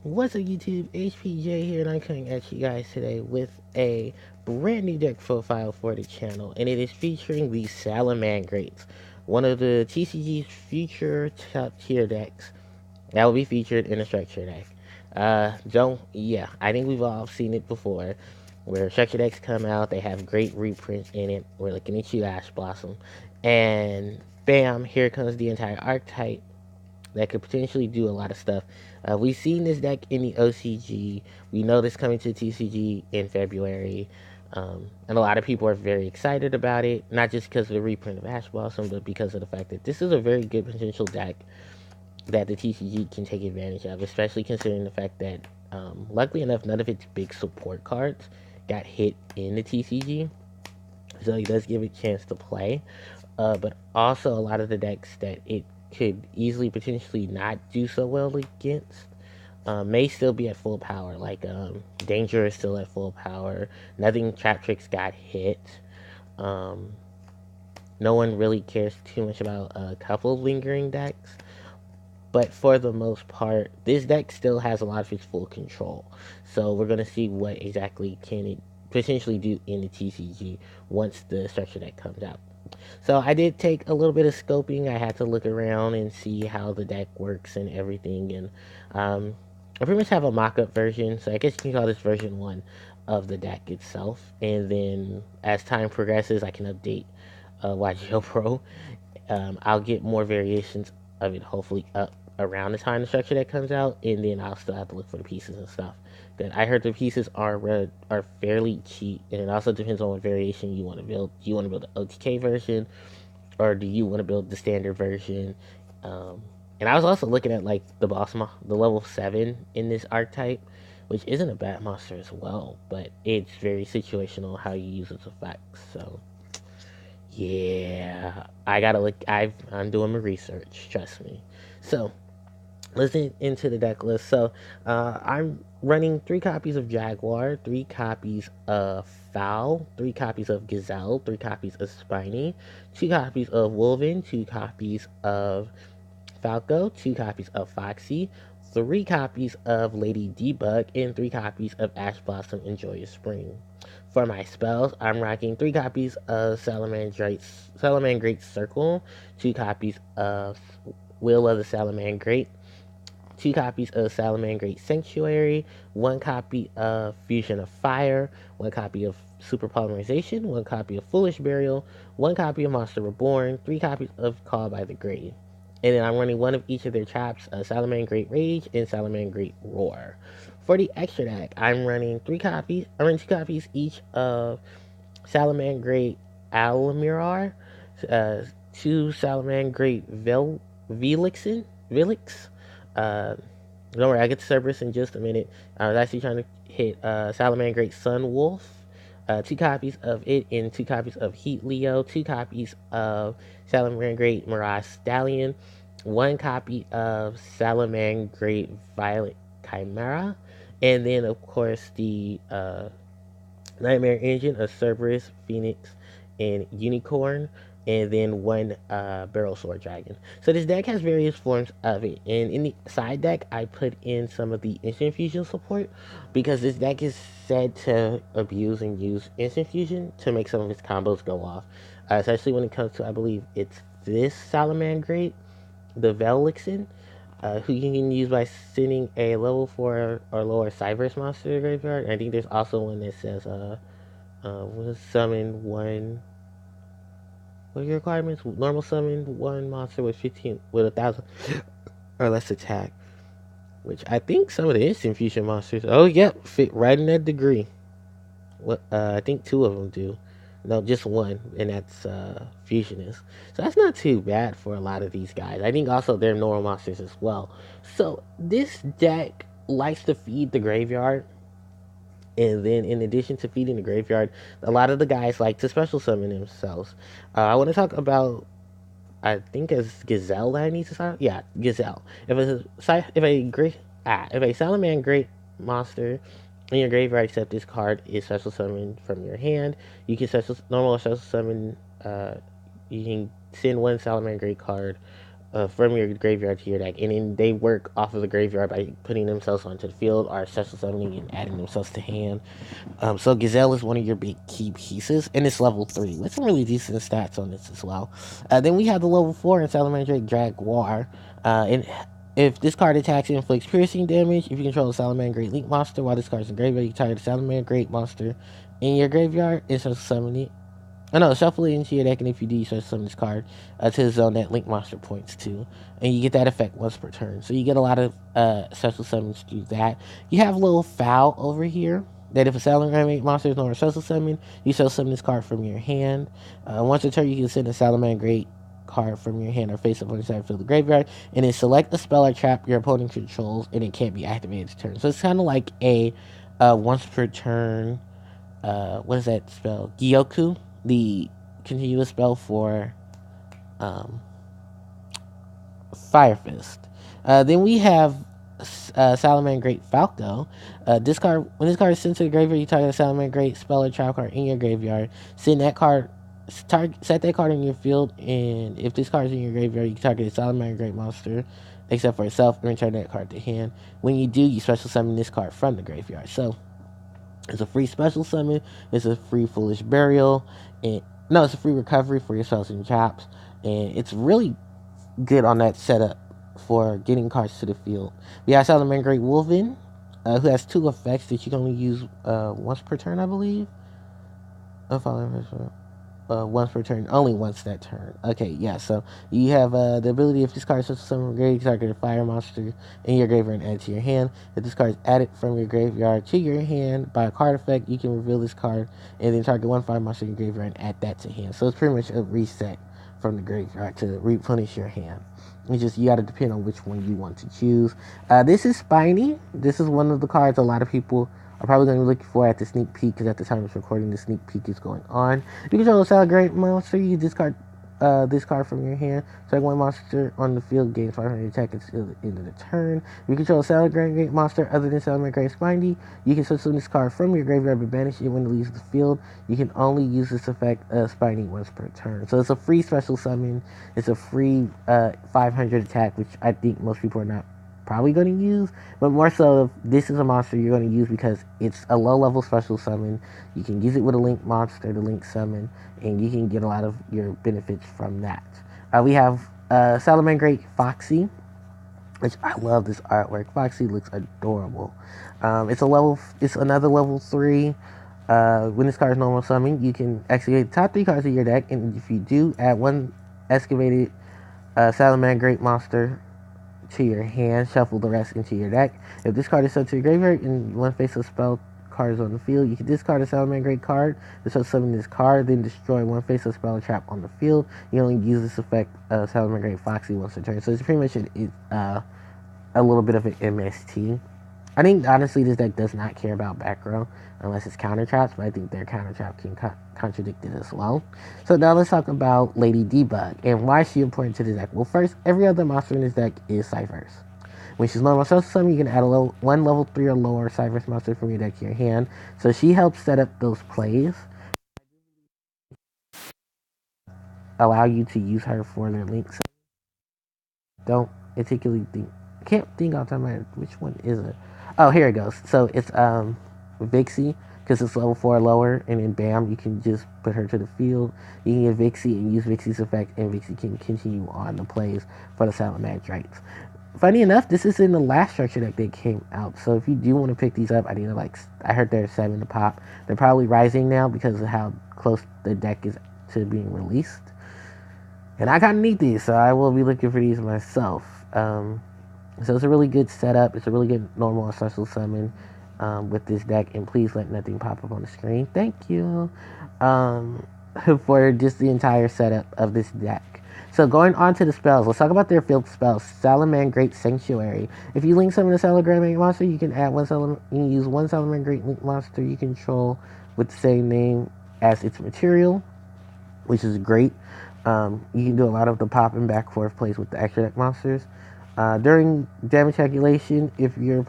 What's up YouTube, HPJ here, and I'm coming at you guys today with a brand new deck profile for the channel, and it is featuring the Salamangreat, one of the TCG's future top tier decks that will be featured in a structure deck. I think we've all seen it before, where structure decks come out, they have great reprints in it. We're looking at you, Ash Blossom, and bam, here comes the entire archetype that could potentially do a lot of stuff. We've seen this deck in the OCG. We know this coming to TCG in February. And a lot of people are very excited about it, not just because of the reprint of Ash Blossom, but because of the fact that this is a very good potential deck that the TCG can take advantage of, especially considering the fact that, luckily enough, none of its big support cards got hit in the TCG. So it does give it a chance to play. But also a lot of the decks that it could easily potentially not do so well against may still be at full power. Like Danger is still at full power. Nothing Trap Tricks got hit. Um, no one really cares too much about a couple lingering decks. But for the most part, this deck still has a lot of its full control. So we're gonna see what exactly can it potentially do in the TCG once the structure deck comes out. So I did take a little bit of scoping. I had to look around and see how the deck works and everything. And I pretty much have a mock-up version. So I guess you can call this version 1 of the deck itself. And then as time progresses, I can update YGO Pro. I'll get more variations of it hopefully up around the time the structure deck comes out. And then I'll still have to look for the pieces and stuff. But I heard the pieces are fairly cheap, and it also depends on what variation you want to build. Do you want to build the OTK version, or do you want to build the standard version? Um, and I was also looking at like the level 7 in this archetype, which isn't a bad monster as well, but it's very situational how you use its effects. So yeah, I gotta look. I'm doing my research. Trust me. So let's get into the deck list. So I'm running 3 copies of Jaguar, 3 copies of Fowl, 3 copies of Gazelle, 3 copies of Spiny, 2 copies of Wolven, 2 copies of Falco, 2 copies of Foxy, 3 copies of Lady Debug, and 3 copies of Ash Blossom Enjoy Your Spring. For my spells, I'm rocking 3 copies of Salamangreat Circle, 2 copies of Will of the Salamangreat, 2 copies of Salamangreat Sanctuary, 1 copy of Fusion of Fire, 1 copy of Super Polymerization, 1 copy of Foolish Burial, 1 copy of Monster Reborn, 3 copies of Call by the Grave. And then I'm running one of each of their traps, Salamangreat Rage and Salamangreat Roar. For the extra deck, I'm running 3 copies. I'm running 2 copies each of Salamangreat Alamirar, uh, 2 Salamangreat Velix. Uh, don't worry, I'll get to Cerberus in just a minute. I was actually trying to hit Salamangreat Sun Wolf. 2 copies of it and 2 copies of Heat Leo, 2 copies of Salamangreat Mirage Stallion, 1 copy of Salamangreat Violet Chimera, and then, of course, the Nightmare Engine of Cerberus, Phoenix, and Unicorn, and then 1 Barrel Sword Dragon. So this deck has various forms of it, and in the side deck, I put in some of the instant fusion support because this deck is said to abuse and use instant fusion to make some of its combos go off, especially when it comes to, I believe it's this Salamangreat, the Velixen, who you can use by sending a level 4 or lower Cyberse monster to the graveyard. And I think there's also one that says, we'll summon one. What are your requirements? Normal summon one monster with 1,000 or less attack. Which I think some of the instant fusion monsters, oh yep, fit right in that degree. What I think 2 of them do. No, just one, and that's Fusionist. So that's not too bad for a lot of these guys. I think also they're normal monsters as well. So this deck likes to feed the graveyard, and then in addition to feeding the graveyard, a lot of the guys like to special summon themselves. I want to talk about, I think it's Gazelle that I need to start. Yeah, Gazelle. If a Salamangreat monster in your graveyard except this card is special summoned from your hand, you can normal special summon. You can send one Salamangreat card from your graveyard to your deck, and then they work off of the graveyard by putting themselves onto the field or special summoning and adding themselves to hand. So Gazelle is one of your big key pieces, and it's level 3 with some really decent stats on this as well. Then we have the level 4 in Salamangreat Jaguar. And if this card attacks and inflicts piercing damage, if you control a Salamangreat Link monster while this card is in graveyard, you target a Salamangreat monster in your graveyard and special summon it. Oh no, shuffle it into your deck, and if you do, you special summon this card to the zone that Link monster points to, and you get that effect once per turn. So you get a lot of special summons through that. You have a little foul over here that if a Salamangreat monster is no special summon, you special summon this card from your hand. Once a turn, you can send a Salamangreat card from your hand or face up on the side of the graveyard, and then select a spell or trap your opponent controls, and it can't be activated this turn. So it's kind of like a once per turn. What is that spell? Gyoku, the continuous spell for Fire Fist. Then we have Salamangreat Falco. When this card is sent to the graveyard, you target a Salamangreat spell or trap card in your graveyard. Send that card. Set that card in your field, and if this card is in your graveyard, you can target a Salamangreat monster, except for itself, and return that card to hand. When you do, you special summon this card from the graveyard. So it's a free special summon. It's a free foolish burial, and no, it's a free recovery for your spells and traps, and it's really good on that setup for getting cards to the field. We have Salamangreat Wolven, who has 2 effects that you can only use once per turn, I believe. Once per turn, only once that turn. Okay, yeah, so you have the ability, if this card is such a summon graveyard, target a fire monster in your graveyard and add it to your hand. If this card is added from your graveyard to your hand by a card effect, you can reveal this card and then target 1 fire monster in your graveyard and add that to hand. So it's pretty much a reset from the graveyard to replenish your hand. It's just you got to depend on which one you want to choose. This is Spiny. This is one of the cards a lot of people are probably going to be looking for at the sneak peek, because at the time of recording, the sneak peek is going on. You control a Salamangreat monster. You discard this card from your hand. Select 1 monster on the field, gains 500 attack until the end of the turn. You control a Salamangreat monster other than Salamangreat Spiny. You can summon this card from your graveyard but banish it when it leaves the field. You can only use this effect Spiny once per turn. So it's a free special summon. It's a free 500 attack, which I think most people are not probably going to use, but more so if this is a monster you're going to use because it's a low level special summon. You can use it with a link monster to link summon, and you can get a lot of your benefits from that. We have Salamangreat Foxy, which I love this artwork. Foxy looks adorable. It's another level 3. When this card is normal summon, you can activate the top 3 cards of your deck, and if you do, add 1 excavated Salamangreat monster to your hand, shuffle the rest into your deck. If this card is sent to your graveyard and 1 face of spell card is on the field, you can discard a Salamangreat card, so summon this card, then destroy 1 face of spell trap on the field. You only use this effect Salamangreat Foxy once a turn. So it's pretty much a little bit of an MST. I think honestly this deck does not care about back row unless it's counter traps, but I think their counter trap can contradict it as well. So now let's talk about Lady Debug and why she's important to the deck. Well, first, every other monster in this deck is Cyphers. When she's normal special summon, you can add 1 level 3 or lower Cyphers monster from your deck to your hand. So she helps set up those plays, allow you to use her for their links. Don't particularly think, can't think off the top of my head, which one is it? Oh, here it goes. So it's Vixie, because it's level 4 or lower, and then bam, you can just put her to the field. You can get Vixie and use Vixie's effect, and Vixie can continue on the plays for the Salamangreats. Funny enough, this is in the last structure deck that came out, so if you do want to pick these up, I heard they're 7 to pop. They're probably rising now because of how close the deck is to being released. And I kind of need these, so I will be looking for these myself. So it's a really good setup. It's a really good normal and special summon with this deck. And please let nothing pop up on the screen. Thank you for just the entire setup of this deck. So going on to the spells, let's talk about their field spells. Salamangreat Sanctuary. If you link summon a Salamangreat monster, you can use 1 Salamangreat link monster you control with the same name as its material, which is great. You can do a lot of the pop and back forth plays with the extra deck monsters. During damage calculation, if your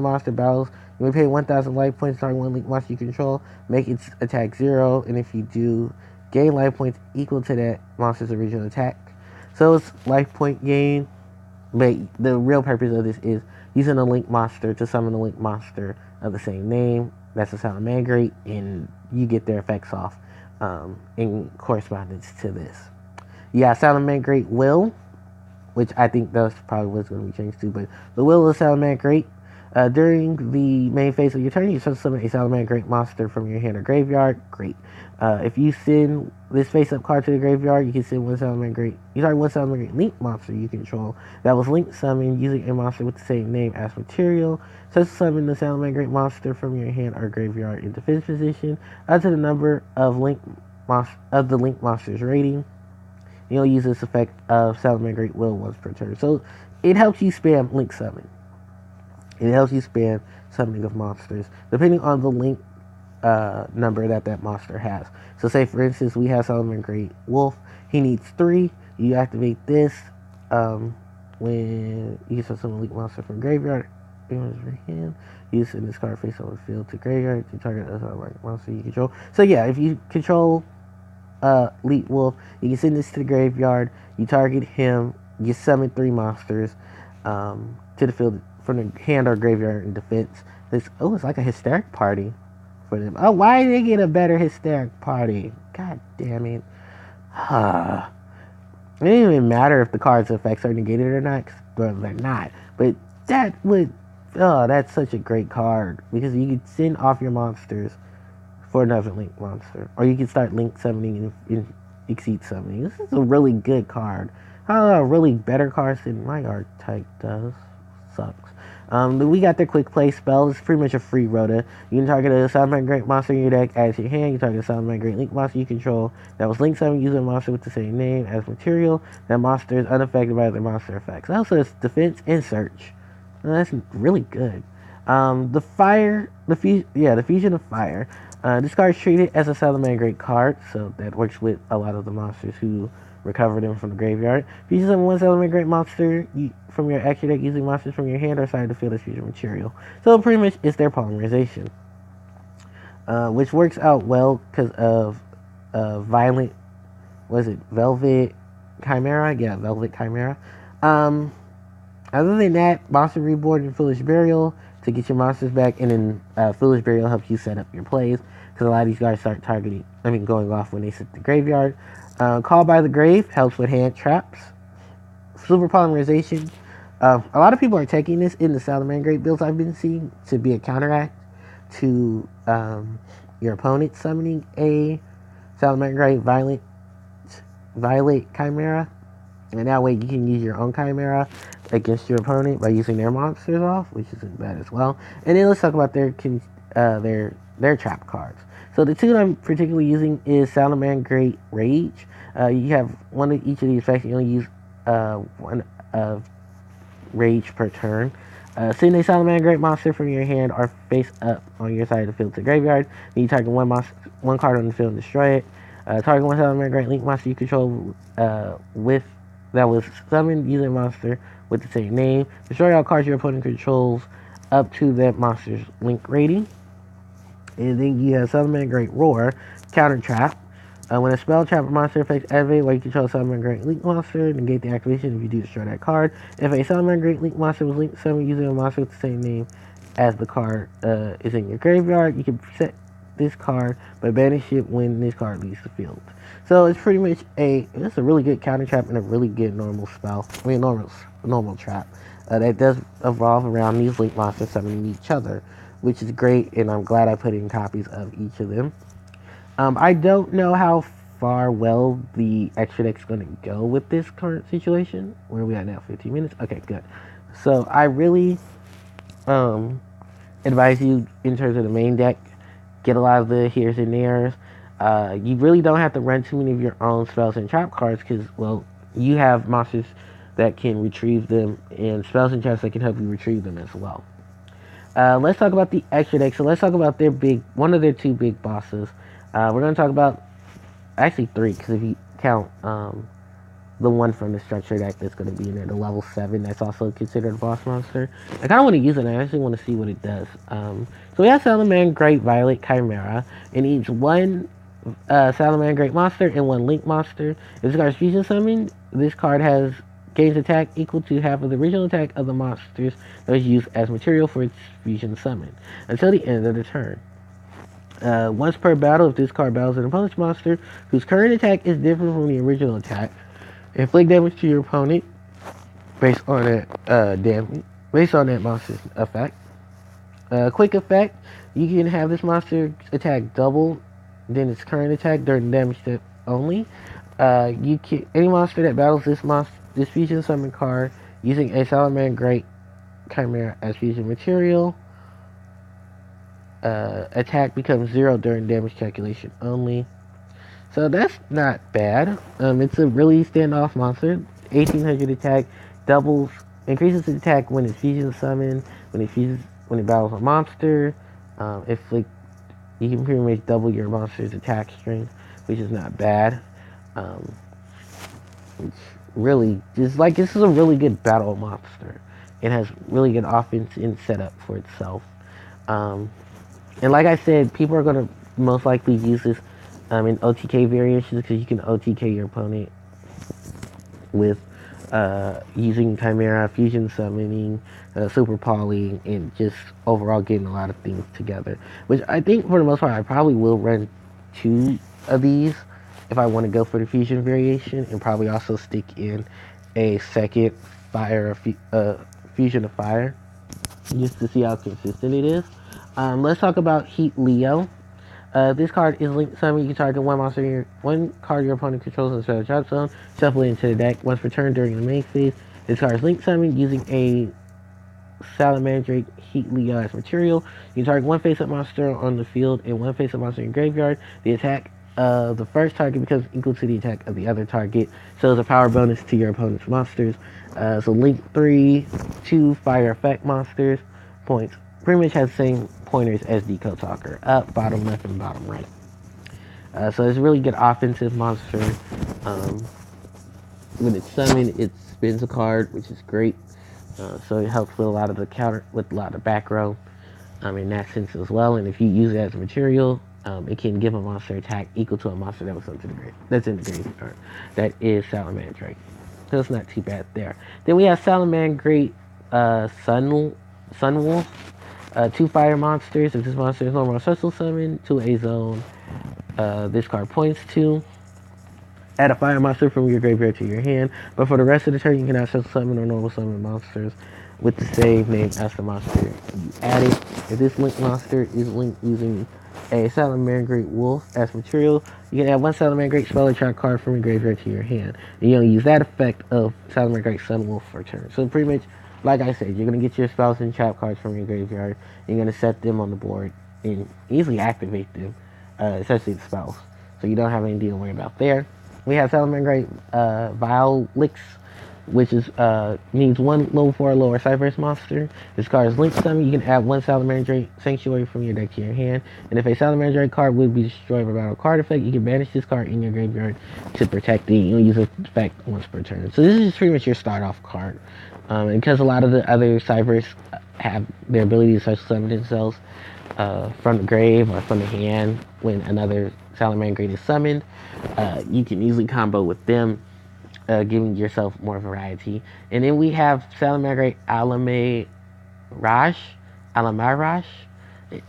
monster battles, you may pay 1,000 life points, target 1 link monster you control, make its attack 0, and if you do, gain life points equal to that monster's original attack. So it's life point gain, but the real purpose of this is using a link monster to summon a link monster of the same name. That's a Salamangreat, and you get their effects off in correspondence to this. You got Salamangreat Will, which I think that's probably what's going to be changed to, but the Will of Salamangreat. During the main phase of your turn, you summon a Salamangreat monster from your hand or graveyard. Great. If you send this face-up card to the graveyard, you can send one Salamangreat. You start one Salamangreat Link monster you control that was Link summoned using a monster with the same name as material. So summon the Salamangreat monster from your hand or graveyard in defense position up to the number of the Link monster's rating. You'll use this effect of Salamangreat Will once per turn. So it helps you spam Link summon. It helps you spam summoning of monsters, depending on the link number that monster has. So say, for instance, we have Salamangreat Wolf. He needs 3. You activate this when you summon a link monster from graveyard. You send this card face on the field to graveyard to target a Salamangreat monster you control. So yeah, if you control Elite Wolf, you can send this to the graveyard. You target him. You summon 3 monsters to the field from the hand or graveyard in defense. It's like a hysteric party for them. Oh, why did they get a better hysteric party? God damn it. It didn't even matter if the card's effects are negated or not, well, they're not. But that's such a great card, because you can send off your monsters for another Link monster. Or you can start Link summoning and Exceed summoning. This is a really good card. Really better cards than my Archetype does. Sucks. We got their quick play spell. It's pretty much a free rota. You can target a Salamangreat monster in your deck, add to your hand. You target a Salamangreat Link monster you control that was Link summoned using a monster with the same name as material. That monster is unaffected by other monster effects. Also, it's defense and search. That's really good. The Fusion of Fire. This card is treated as a Salamangreat card, so that works with a lot of the monsters who recover them from the graveyard. If you summon one Salamangreat monster from your extra deck using monsters from your hand or side of the field as fusion material. So pretty much it's their polymerization, which works out well because of Velvet Chimera? Yeah, Velvet Chimera. Other than that, Monster Reborn and Foolish Burial to get your monsters back, and then Foolish Burial helps you set up your plays, because a lot of these guys start going off when they sit the graveyard. Call by the Grave helps with hand traps. Super Polymerization. A lot of people are taking this in the Salamangreat builds I've been seeing to be a counteract to your opponent summoning a Salamangreat Violet Chimera. And that way you can use your own Chimera against your opponent by using their monsters off, which isn't bad as well. And then let's talk about their trap cards. So the 2 that I'm particularly using is Salamangreat Rage. You have one of each of these effects. You only use one of Rage per turn. Send a Salamangreat monster from your hand or face up on your side of the field to the graveyard. Then you target one card on the field and destroy it. Target one Salamangreat Link monster you control that was summoned using a monster with the same name. Destroy all cards your opponent controls up to that monster's Link rating. And then you have Salamangreat Roar, counter trap. When a spell, trap, or monster effects activate while you control a Salamangreat Link monster, negate the activation if you do destroy that card. If a Salamangreat Link monster was Link summoned using a monster with the same name as the card is in your graveyard, you can set this card but banish it when this card leaves the field. So it's pretty much it's a really good counter trap and a really good normal spell. Normal trap that does evolve around these Link monsters summoning each other, which is great, and I'm glad I put in copies of each of them. I don't know how far well the extra deck's going to go with this current situation. Where are we at now? 15 minutes? Okay, good. So I really advise you, in terms of the main deck, get a lot of the here's and there's. You really don't have to run too many of your own spells and trap cards, because, well, you have monsters that can retrieve them, and spells and traps that can help you retrieve them as well. Let's talk about the extra deck. So let's talk about one of their 2 big bosses. We're going to talk about, actually 3, because if you count the one from the structure deck that's going to be in there, the level 7, that's also considered a boss monster. I kind of want to use it, I actually want to see what it does. So we have Salamangreat Violet Chimera, and each one Salamangreat monster and 1 link monster. If this card is fusion summoned, this card has gains attack equal to half of the original attack of the monsters that was used as material for its fusion summon until the end of the turn. Once per battle, if this card battles an opponent's monster whose current attack is different from the original attack, inflict damage to your opponent based on that monster's effect. Quick effect: you can have this monster attack double than its current attack during the damage step only. Any monster that battles this fusion summon card using a Salamangreat Chimera as fusion material, attack becomes 0 during damage calculation only. So that's not bad. It's a really standoff monster. 1800 attack, increases its attack when it's fusion summoned, when it battles a monster. If like you can pretty much double your monster's attack strength, which is not bad. It's really just like this is a really good battle monster. It has really good offense and setup for itself. And like I said, people are going to most likely use this in OTK variations because you can OTK your opponent with using Chimera, Fusion Summoning, Super Poly, and just overall getting a lot of things together. Which I think for the most part, I probably will run 2 of these if I want to go for the Fusion variation, and probably also stick in a second Fire, Fusion of Fire, just to see how consistent it is. Let's talk about Heat Leo. This card is linked summon. You can target one card your opponent controls instead of drop zone. Shuffle it into the deck. Once per turn during the main phase, this card is linked summon using a Salamangreat Heat Leo as material. You can target one face-up monster on the field and one face-up monster in your graveyard. The attack of the first target becomes equal to the attack of the other target. So it's a power bonus to your opponent's monsters. So link 3, 2 fire effect monsters. Points. Pretty much has the same pointers as Decode Talker. Up, bottom left, and bottom right. So it's a really good offensive monster. When it's summoned, it spins a card, which is great. So it helps with a lot of the counter, with a lot of back row in that sense as well. And if you use it as a material, it can give a monster attack equal to a monster that was sent to the grave. That's in the graveyard. That is Salamangreat. So it's not too bad there. Then we have Salamangreat Sunwolf. 2 fire monsters. If this monster is normal or special summon to a zone, this card points to. Add a fire monster from your graveyard to your hand. But for the rest of the turn, you cannot special summon or normal summon monsters with the same name as the monster you added. If this linked monster is linked using a Salamangreat Wolf as material, you can add 1 Salamangreat spell or trap card from your graveyard to your hand. And you only use that effect of Salamangreat Sunwolf for turn. So pretty much, like I said, you're going to get your spells and trap cards from your graveyard. You're going to set them on the board and easily activate them, especially the spells. So you don't have anything to worry about there. We have Salamangreat Violix, which is needs 1 level 4 or lower Cypress monster. This card is linked summon. You can add 1 Salamangreat Sanctuary from your deck to your hand. And if a Salamangreat card would be destroyed by battle card effect, you can banish this card in your graveyard to protect it. You'll use the effect once per turn. So this is pretty much your start off card. And because a lot of the other Cypress have their ability to special summon themselves from the grave or from the hand when another Salamangreat is summoned, you can easily combo with them, giving yourself more variety. And then we have Salamangreat Alamarash.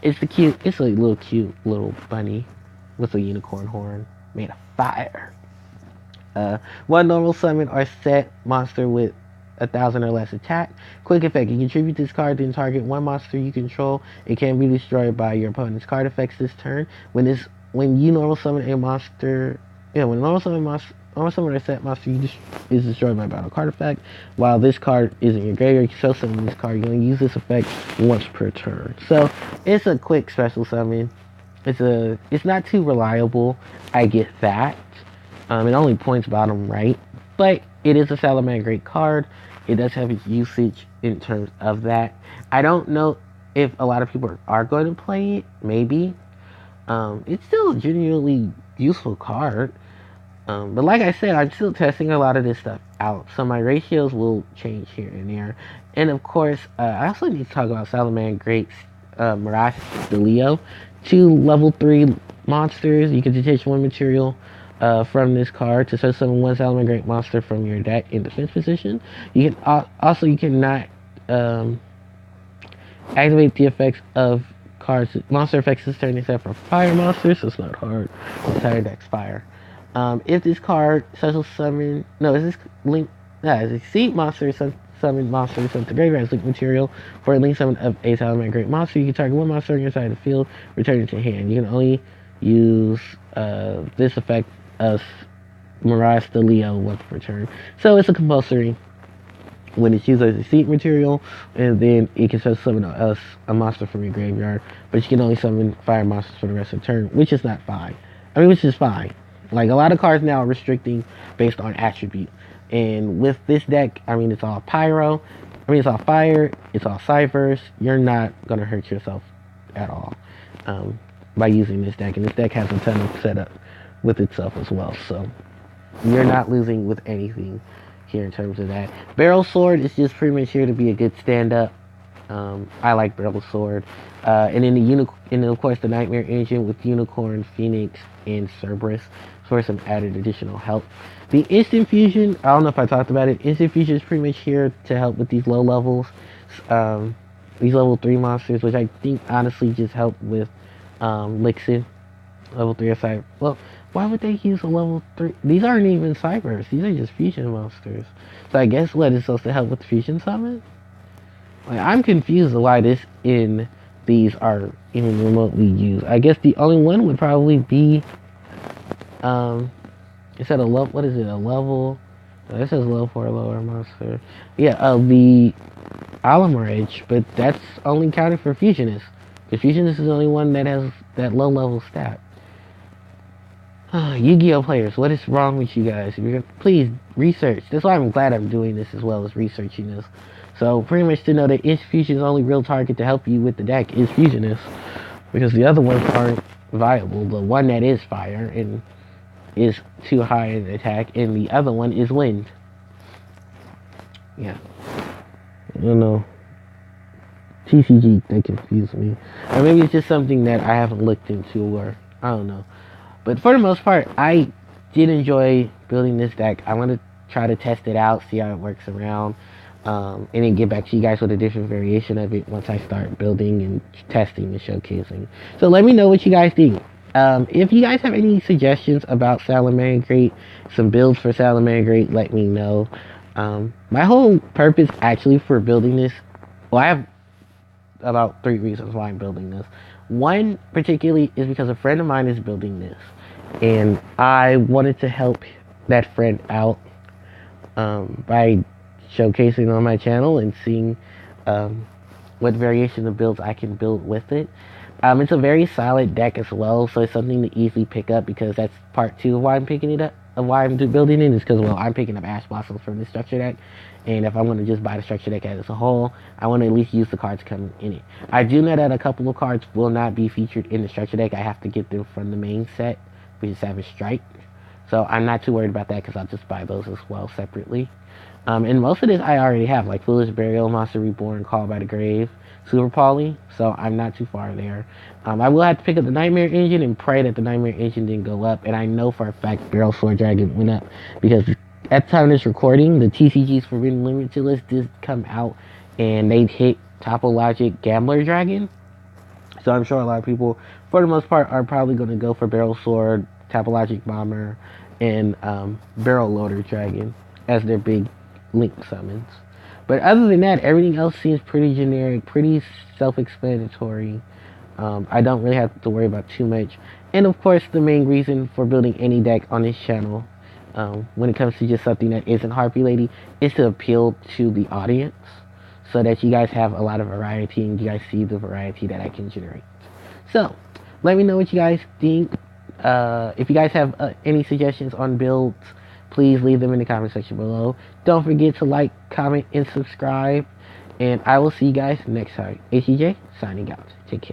It's a little cute little bunny with a unicorn horn made of fire. 1 normal summon or set monster with 1,000 or less attack. Quick effect: you contribute this card, then target 1 monster you control. It can be destroyed by your opponent's card effects this turn. When you normal summon a monster, when normal summon or set monster is destroyed by battle card effect, while this card is in your graveyard, you special summon this card. You only use this effect once per turn. So it's a quick special summon. It's not too reliable. I get that. It only points bottom right, but it is a Salamangreat card. It does have its usage in terms of that. I don't know if a lot of people are going to play it. Maybe. It's still a genuinely useful card. But like I said, I'm still testing a lot of this stuff out. So my ratios will change here and there. And of course, I also need to talk about Salamangreat Mirage de Leo. 2 level 3 monsters. You can detach one material from this card to special summon one Salamangreat monster from your deck in defense position. You can also you cannot activate the effects of cards monster effects this turn except for fire monsters, so it's not hard. The entire deck's fire. If this card special summon is this link is a seed monster summon monster from the graveyard as link material for a link summon of a Salamangreat monster. You can target one monster on your side of the field, return it to hand. You can only use this effect as Mirage the Leo once per turn. So it's a compulsory when it's used as a seed material, and then it can summon a monster from your graveyard, but you can only summon fire monsters for the rest of the turn, which is not fine. Which is fine. Like, a lot of cards now are restricting based on attribute. And with this deck, it's all pyro. It's all fire. It's all ciphers. You're not going to hurt yourself at all by using this deck. And this deck has a ton of setup with itself as well. So you're not losing with anything here in terms of that. Barrel Sword is just pretty much here to be a good stand-up. I like Barrel Sword. And then of course the Nightmare Engine with Unicorn, Phoenix, and Cerberus for some added additional help. The Instant Fusion, I don't know if I talked about it. Instant Fusion is pretty much here to help with these low levels. These level 3 monsters, which I think honestly just help with Lixin. Level 3 aside. Well, why would they use a level 3? These aren't even Cybers. These are just Fusion monsters. So I guess what is supposed to help with the Fusion Summon? Like, I'm confused why these are even remotely used. I guess the only one would probably be instead of level, what is it? A level? No, this says level 4 lower monster. Yeah, the Salamangreat, but that's only counted for Fusionist. Because Fusionist is the only one that has that low level stat. Yu-Gi-Oh players, what is wrong with you guys? Please research. That's why I'm glad I'm doing this as well as researching this. So pretty much to know that Fusion's only real target to help you with the deck is Fusionist, because the other ones aren't viable. The one that is fire and is too high in attack, and the other one is wind. Yeah, I don't know. TCG, they confuse me, or maybe it's just something that I haven't looked into, or I don't know. But for the most part, I did enjoy building this deck. I want to try to test it out, see how it works around, and then get back to you guys with a different variation of it once I start building and testing and showcasing. So let me know what you guys think. If you guys have any suggestions about Salamangreat, some builds for Salamangreat, let me know. My whole purpose actually for building this, well, I have about 3 reasons why I'm building this. One particularly is because a friend of mine is building this, and I wanted to help that friend out by showcasing on my channel and seeing what variation of builds I can build with it. It's a very solid deck as well, so it's something to easily pick up, because that's part 2 of why I'm picking it up, of why I'm building it, is because, well, I'm picking up Ash Blossoms from the structure deck, and if I'm going to just buy the structure deck as a whole, I want to at least use the cards coming in it. I do know that a couple of cards will not be featured in the structure deck. I have to get them from the main set, which is Savage Strike, so I'm not too worried about that, because I'll just buy those as well separately. And most of this I already have, like Foolish Burial, Monster Reborn, Call by the Grave, Super Poly, so I'm not too far there. I will have to pick up the Nightmare Engine and pray that the Nightmare Engine didn't go up, and I know for a fact Barrel Sword Dragon went up, because at the time of this recording, the TCGs for Forbidden Limited list did come out, and they hit Topologic Gambler Dragon, so I'm sure a lot of people, for the most part, are probably going to go for Barrel Sword, Topologic Bomber, and Barrel Loader Dragon as their big link summons. But other than that, everything else seems pretty generic, pretty self-explanatory. I don't really have to worry about too much. And of course, the main reason for building any deck on this channel, when it comes to just something that isn't Harpie Lady, is to appeal to the audience, so that you guys have a lot of variety and you guys see the variety that I can generate. So, let me know what you guys think. If you guys have any suggestions on builds, please leave them in the comment section below. Don't forget to like, comment, and subscribe. And I will see you guys next time. TCG signing out. Take care.